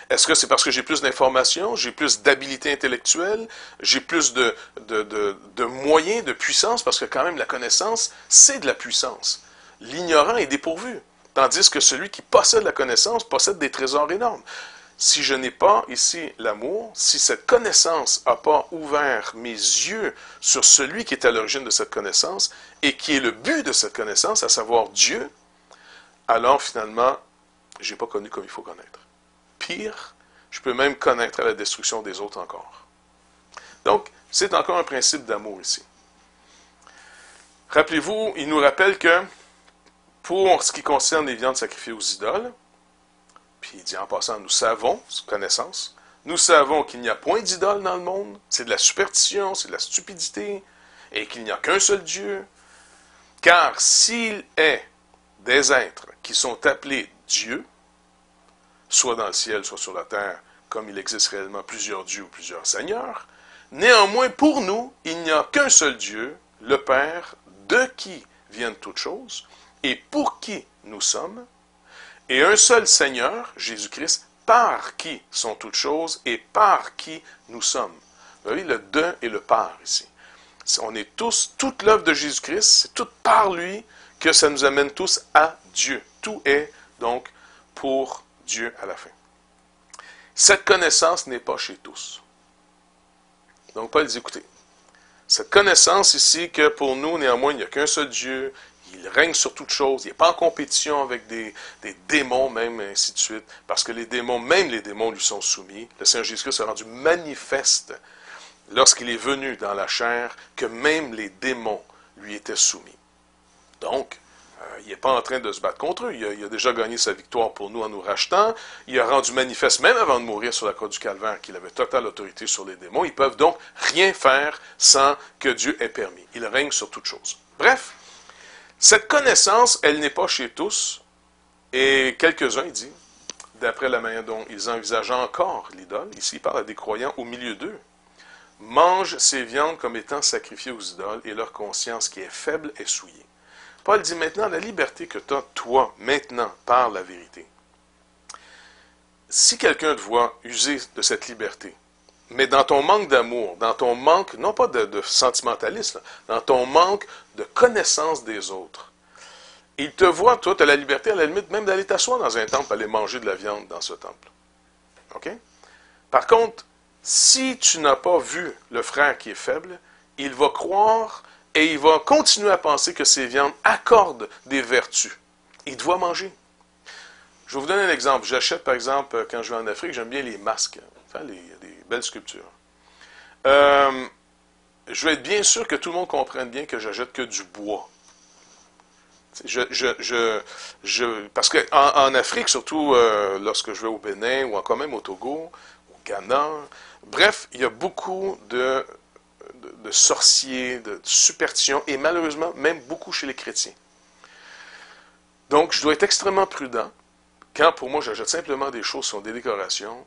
Est-ce que c'est parce que j'ai plus d'informations, j'ai plus d'habilité intellectuelle, j'ai plus de moyens, de puissance, parce que quand même la connaissance, c'est de la puissance. L'ignorant est dépourvu, tandis que celui qui possède la connaissance possède des trésors énormes. Si je n'ai pas ici l'amour, si cette connaissance n'a pas ouvert mes yeux sur celui qui est à l'origine de cette connaissance et qui est le but de cette connaissance, à savoir Dieu, alors finalement, je n'ai pas connu comme il faut connaître. Pire, je peux même connaître à la destruction des autres encore. Donc, c'est encore un principe d'amour ici. Rappelez-vous, il nous rappelle que pour ce qui concerne les viandes sacrifiées aux idoles, puis il dit en passant, nous savons, connaissance, nous savons qu'il n'y a point d'idole dans le monde, c'est de la superstition, c'est de la stupidité, et qu'il n'y a qu'un seul Dieu. Car s'il est des êtres qui sont appelés Dieu, soit dans le ciel, soit sur la terre, comme il existe réellement plusieurs dieux ou plusieurs seigneurs, néanmoins pour nous, il n'y a qu'un seul Dieu, le Père, de qui viennent toutes choses, et pour qui nous sommes, et un seul Seigneur, Jésus-Christ, par qui sont toutes choses et par qui nous sommes. Vous voyez le de et le par ici. On est tous, toute l'œuvre de Jésus-Christ, c'est tout par lui que ça nous amène tous à Dieu. Tout est donc pour Dieu à la fin. Cette connaissance n'est pas chez tous. Donc Paul dit, écoutez, cette connaissance ici que pour nous, néanmoins, il n'y a qu'un seul Dieu, il règne sur toute chose, il n'est pas en compétition avec des démons même, et ainsi de suite, parce que les démons, même les démons lui sont soumis. Le Seigneur Jésus-Christ s'est rendu manifeste lorsqu'il est venu dans la chair, que même les démons lui étaient soumis. Donc, il n'est pas en train de se battre contre eux. Il a déjà gagné sa victoire pour nous en nous rachetant. Il a rendu manifeste, même avant de mourir sur la croix du Calvaire, qu'il avait totale autorité sur les démons. Ils ne peuvent donc rien faire sans que Dieu ait permis. Il règne sur toute chose. Bref, cette connaissance, elle n'est pas chez tous. Et quelques-uns, il dit, d'après la manière dont ils envisagent encore l'idole, ici il parle à des croyants au milieu d'eux, mangent ces viandes comme étant sacrifiées aux idoles et leur conscience qui est faible est souillée. Paul dit maintenant, la liberté que tu as, toi, maintenant, par la vérité. Si quelqu'un te voit user de cette liberté, mais dans ton manque d'amour, dans ton manque, non pas de sentimentalisme, dans ton manque de connaissance des autres, il te voit, toi, tu as la liberté à la limite même d'aller t'asseoir dans un temple, aller manger de la viande dans ce temple. OK? Par contre, si tu n'as pas vu le frère qui est faible, il va croire et il va continuer à penser que ces viandes accordent des vertus. Il doit manger. Je vais vous donner un exemple. J'achète, par exemple, quand je vais en Afrique, j'aime bien les masques. Enfin, il y a des belles sculptures. Je vais être bien sûr que tout le monde comprenne bien que j'achète que du bois. Parce qu'en Afrique, surtout lorsque je vais au Bénin ou quand même au Togo, au Ghana, bref, il y a beaucoup de sorciers, de superstitions, et malheureusement, même beaucoup chez les chrétiens. Donc, je dois être extrêmement prudent quand, pour moi, j'achète simplement des choses qui sont des décorations,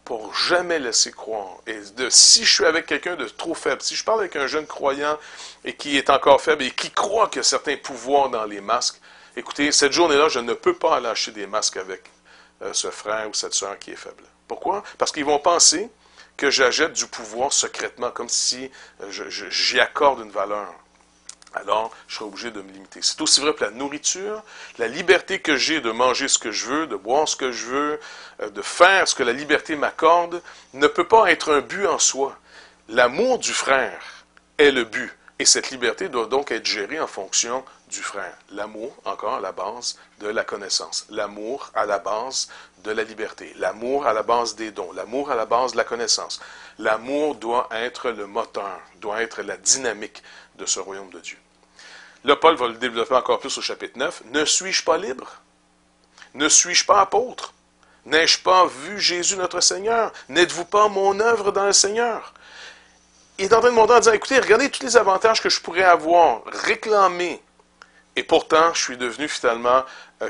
pour jamais laisser croire. Et si je suis avec quelqu'un de trop faible, si je parle avec un jeune croyant et qui est encore faible et qui croit qu'il y a certains pouvoirs dans les masques, écoutez, cette journée-là, je ne peux pas aller acheter des masques avec ce frère ou cette sœur qui est faible. Pourquoi? Parce qu'ils vont penser que j'achète du pouvoir secrètement, comme si j'y accorde une valeur. Alors, je serai obligé de me limiter. C'est aussi vrai pour la nourriture, la liberté que j'ai de manger ce que je veux, de boire ce que je veux, de faire ce que la liberté m'accorde, ne peut pas être un but en soi. L'amour du frère est le but, et cette liberté doit donc être gérée en fonction du frère. L'amour, encore, à la base de la connaissance. L'amour à la base de la liberté. L'amour à la base des dons. L'amour à la base de la connaissance. L'amour doit être le moteur, doit être la dynamique de ce royaume de Dieu. Là, Paul va le développer encore plus au chapitre 9. Ne suis-je pas libre? Ne suis-je pas apôtre? N'ai-je pas vu Jésus notre Seigneur? N'êtes-vous pas mon œuvre dans le Seigneur? Il est en train de montrer en disant, écoutez, regardez tous les avantages que je pourrais avoir, réclamer. Et pourtant, je suis devenu finalement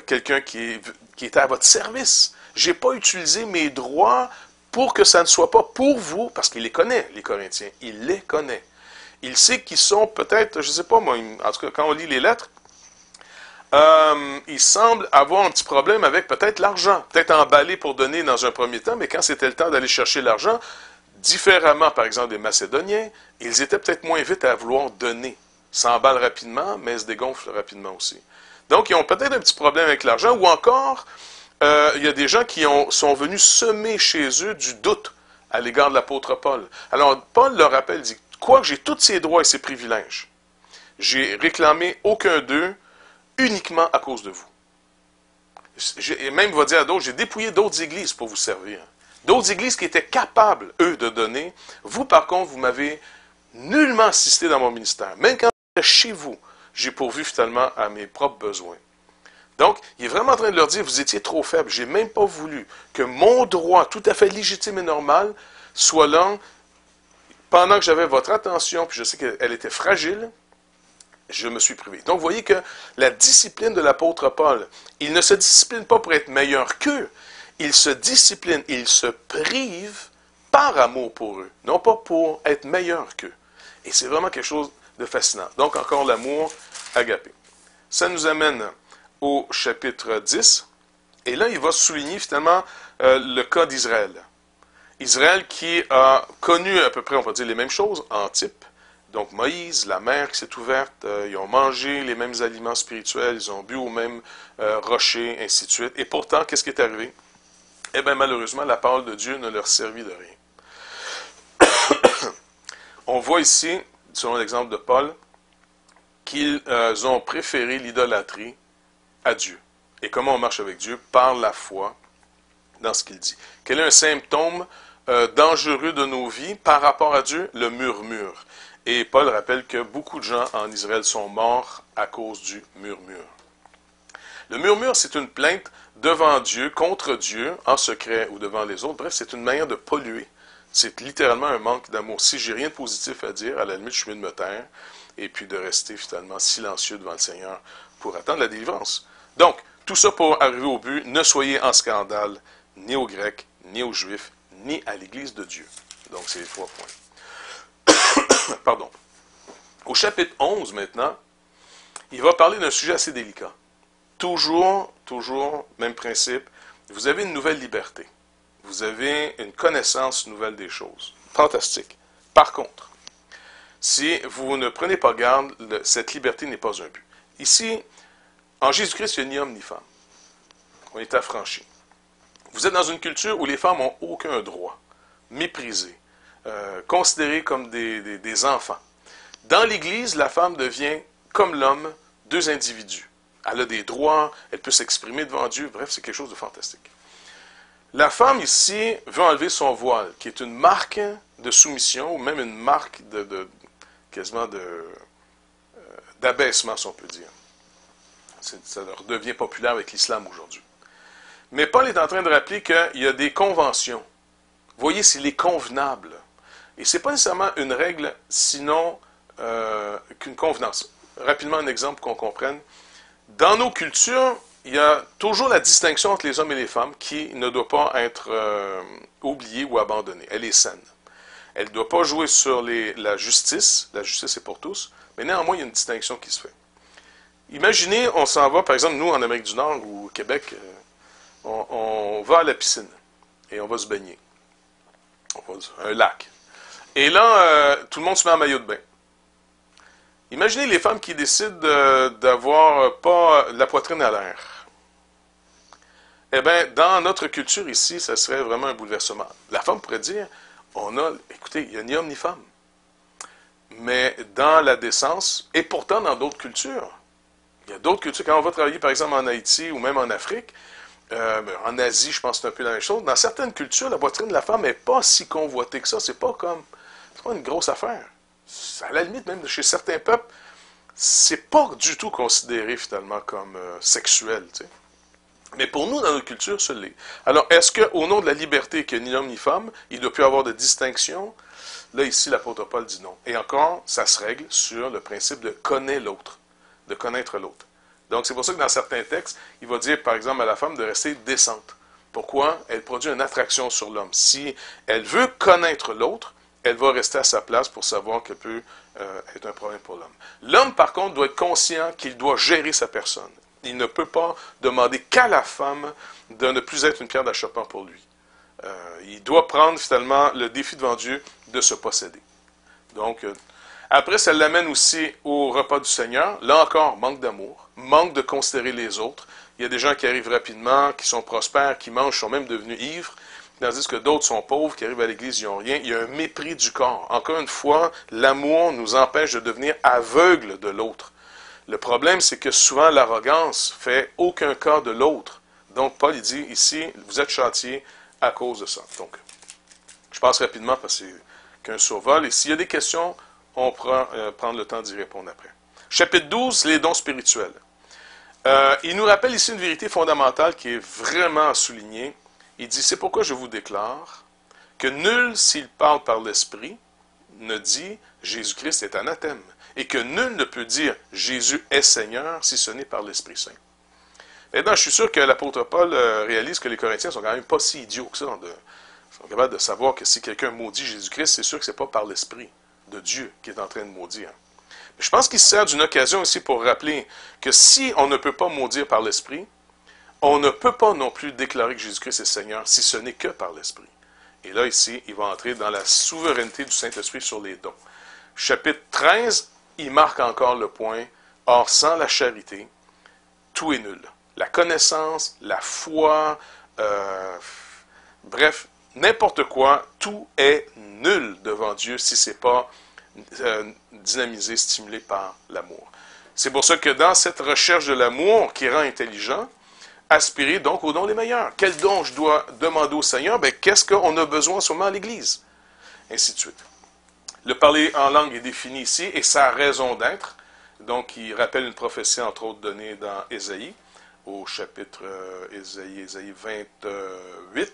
quelqu'un qui était à votre service. Je n'ai pas utilisé mes droits pour que ça ne soit pas pour vous, parce qu'il les connaît, les Corinthiens. Il les connaît. Il sait qu'ils sont peut-être, je ne sais pas moi, en tout cas quand on lit les lettres, il semble avoir un petit problème avec peut-être l'argent. Peut-être emballé pour donner dans un premier temps, mais quand c'était le temps d'aller chercher l'argent, différemment par exemple des Macédoniens, ils étaient peut-être moins vite à vouloir donner. S'emballent rapidement, mais se dégonflent rapidement aussi. Donc ils ont peut-être un petit problème avec l'argent, ou encore, il y a des gens qui sont venus semer chez eux du doute à l'égard de l'apôtre Paul. Alors Paul leur rappelle, il dit, quoique j'ai tous ces droits et ces privilèges, j'ai réclamé aucun d'eux uniquement à cause de vous. Et même, il va dire à d'autres, j'ai dépouillé d'autres églises pour vous servir. D'autres églises qui étaient capables, eux, de donner. Vous, par contre, vous m'avez nullement assisté dans mon ministère. Même quand j'étais chez vous, j'ai pourvu finalement à mes propres besoins. Donc, il est vraiment en train de leur dire, vous étiez trop faibles. J'ai même pas voulu que mon droit, tout à fait légitime et normal, soit là. Pendant que j'avais votre attention, puis je sais qu'elle était fragile, je me suis privé. Donc, vous voyez que la discipline de l'apôtre Paul, il ne se discipline pas pour être meilleur qu'eux, il se discipline, il se prive par amour pour eux, non pas pour être meilleur qu'eux. Et c'est vraiment quelque chose de fascinant. Donc, encore l'amour agapé. Ça nous amène au chapitre 10, et là, il va souligner finalement le cas d'Israël. Israël qui a connu à peu près, on va dire, les mêmes choses en type. Donc Moïse, la mer qui s'est ouverte, ils ont mangé les mêmes aliments spirituels, ils ont bu au même rocher, ainsi de suite. Et pourtant, qu'est-ce qui est arrivé? Eh bien, malheureusement, la parole de Dieu ne leur servit de rien. On voit ici, selon l'exemple de Paul, qu'ils ont préféré l'idolâtrie à Dieu. Et comment on marche avec Dieu? Par la foi dans ce qu'il dit. Quel est un symptôme dangereux de nos vies par rapport à Dieu? Le murmure. Et Paul rappelle que beaucoup de gens en Israël sont morts à cause du murmure. Le murmure, c'est une plainte devant Dieu, contre Dieu, en secret ou devant les autres. Bref, c'est une manière de polluer. C'est littéralement un manque d'amour. Si j'ai rien de positif à dire, à la limite, je suis mieux de me taire et puis de rester finalement silencieux devant le Seigneur pour attendre la délivrance. Donc, tout ça pour arriver au but, ne soyez en scandale ni aux Grecs, ni aux Juifs, ni à l'Église de Dieu. Donc, c'est les 3 points. Pardon. Au chapitre 11, maintenant, il va parler d'un sujet assez délicat. Toujours, même principe, vous avez une nouvelle liberté. Vous avez une connaissance nouvelle des choses. Fantastique. Par contre, si vous ne prenez pas garde, cette liberté n'est pas un but. Ici, en Jésus-Christ, il n'y a ni homme ni femme. On est affranchis. Vous êtes dans une culture où les femmes n'ont aucun droit, méprisées, considérées comme des enfants. Dans l'Église, la femme devient, comme l'homme, deux individus. Elle a des droits, elle peut s'exprimer devant Dieu, bref, c'est quelque chose de fantastique. La femme ici veut enlever son voile, qui est une marque de soumission, ou même une marque quasiment d'abaissement, si on peut dire. Ça redevient populaire avec l'islam aujourd'hui. Mais Paul est en train de rappeler qu'il y a des conventions. Voyez s'il est convenable. Et ce n'est pas nécessairement une règle, sinon qu'une convenance. Rapidement, un exemple qu'on comprenne. Dans nos cultures, il y a toujours la distinction entre les hommes et les femmes qui ne doit pas être oubliée ou abandonnée. Elle est saine. Elle ne doit pas jouer sur la justice. La justice est pour tous. Mais néanmoins, il y a une distinction qui se fait. Imaginez, on s'en va, par exemple, nous, en Amérique du Nord ou au Québec, on va à la piscine et on va se baigner. On va un lac. Et là, tout le monde se met en maillot de bain. Imaginez les femmes qui décident d'avoir pas la poitrine à l'air. Eh bien, dans notre culture ici, ça serait vraiment un bouleversement. La femme pourrait dire, écoutez, il n'y a ni homme ni femme. Mais dans la décence, et pourtant dans d'autres cultures, il y a d'autres cultures, quand on va travailler par exemple en Haïti ou même en Afrique, en Asie, je pense que c'est un peu la même chose, dans certaines cultures, la poitrine de la femme n'est pas si convoitée que ça, c'est pas une grosse affaire. À la limite, même chez certains peuples, c'est pas du tout considéré finalement comme sexuel, tu sais. Mais pour nous, dans notre culture, ça l'est. Alors, est-ce qu'au nom de la liberté, qu'il n'y a ni homme ni femme, il ne doit plus avoir de distinction? Là, ici, l'apôtre Paul dit non. Et encore, ça se règle sur le principe de connaître l'autre, de connaître l'autre. Donc, c'est pour ça que dans certains textes, il va dire, par exemple, à la femme de rester décente. Pourquoi? Elle produit une attraction sur l'homme. Si elle veut connaître l'autre, elle va rester à sa place pour savoir qu'elle peut être un problème pour l'homme. L'homme, par contre, doit être conscient qu'il doit gérer sa personne. Il ne peut pas demander qu'à la femme de ne plus être une pierre d'achoppement pour lui. Il doit prendre finalement le défi devant Dieu de se posséder. Donc, après, ça l'amène aussi au repas du Seigneur. Là encore, manque d'amour, manque de considérer les autres. Il y a des gens qui arrivent rapidement, qui sont prospères, qui mangent, sont même devenus ivres, tandis que d'autres sont pauvres, qui arrivent à l'Église, ils n'ont rien. Il y a un mépris du corps. Encore une fois, l'amour nous empêche de devenir aveugles de l'autre. Le problème, c'est que souvent, l'arrogance fait aucun cas de l'autre. Donc, Paul, il dit ici, vous êtes châtiés à cause de ça. Donc, je passe rapidement parce que c'est qu'un survol. Et s'il y a des questions, on pourra prendre le temps d'y répondre après. Chapitre 12, les dons spirituels. Il nous rappelle ici une vérité fondamentale qui est vraiment à souligner. Il dit, c'est pourquoi je vous déclare que nul, s'il parle par l'Esprit, ne dit Jésus-Christ est anathème. Et que nul ne peut dire Jésus est Seigneur si ce n'est par l'Esprit Saint. Maintenant, je suis sûr que l'apôtre Paul réalise que les Corinthiens sont quand même pas si idiots que ça. Ils sont capables de savoir que si quelqu'un maudit Jésus-Christ, c'est sûr que ce n'est pas par l'Esprit de Dieu qui est en train de maudire. Mais je pense qu'il se sert d'une occasion aussi pour rappeler que si on ne peut pas maudire par l'Esprit, on ne peut pas non plus déclarer que Jésus-Christ est Seigneur si ce n'est que par l'Esprit. Et là, ici, il va entrer dans la souveraineté du Saint-Esprit sur les dons. Chapitre 13, il marque encore le point. Or, sans la charité, tout est nul. La connaissance, la foi, bref, n'importe quoi, tout est nul devant Dieu si ce n'est pas dynamisé, stimulé par l'amour. C'est pour ça que dans cette recherche de l'amour qui rend intelligent, aspirer donc aux dons les meilleurs. Quel don je dois demander au Seigneur? Ben, qu'est-ce qu'on a besoin sûrement à l'Église? Ainsi de suite. Le parler en langue est défini ici et sa raison d'être. Donc, il rappelle une prophétie, entre autres, donnée dans Ésaïe, au chapitre Ésaïe 28,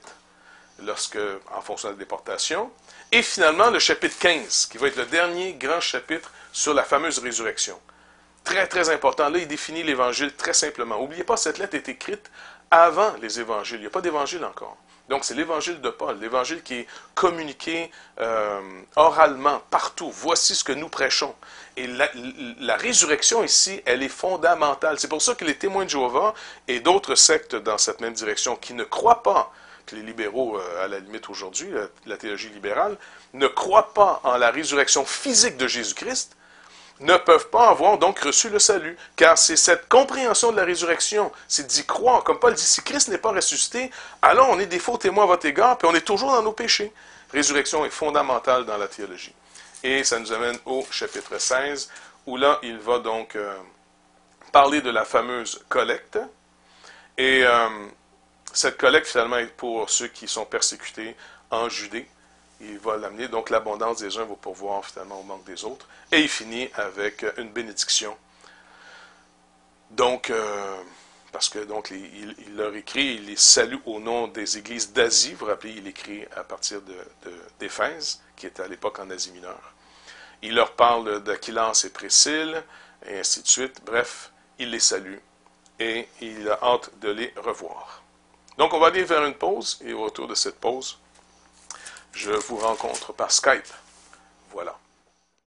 en fonction de la déportation. Et finalement, le chapitre 15, qui va être le dernier grand chapitre sur la fameuse résurrection. Très, très important. Là, il définit l'Évangile très simplement. N'oubliez pas, cette lettre est écrite avant les Évangiles. Il n'y a pas d'Évangile encore. Donc, c'est l'évangile de Paul, l'évangile qui est communiqué oralement, partout. Voici ce que nous prêchons. Et la résurrection ici, elle est fondamentale. C'est pour ça que les témoins de Jéhovah et d'autres sectes dans cette même direction qui ne croient pas, que les libéraux, à la limite aujourd'hui, la théologie libérale, ne croient pas en la résurrection physique de Jésus-Christ, ne peuvent pas avoir donc reçu le salut. Car c'est cette compréhension de la résurrection, c'est d'y croire. Comme Paul dit, si Christ n'est pas ressuscité, alors on est des faux témoins à votre égard, puis on est toujours dans nos péchés. Résurrection est fondamentale dans la théologie. Et ça nous amène au chapitre 16, où là, il va donc parler de la fameuse collecte. Et cette collecte, finalement, est pour ceux qui sont persécutés en Judée. Il va l'amener, donc l'abondance des uns va pourvoir finalement au manque des autres. Et il finit avec une bénédiction. Donc, parce que donc il leur écrit, il les salue au nom des églises d'Asie. Vous vous rappelez, il écrit à partir d'Éphèse, qui était à l'époque en Asie mineure. Il leur parle d'Aquilance et Priscille, et ainsi de suite. Bref, il les salue et il a hâte de les revoir. Donc, on va aller vers une pause, et au retour de cette pause, je vous rencontre par Skype.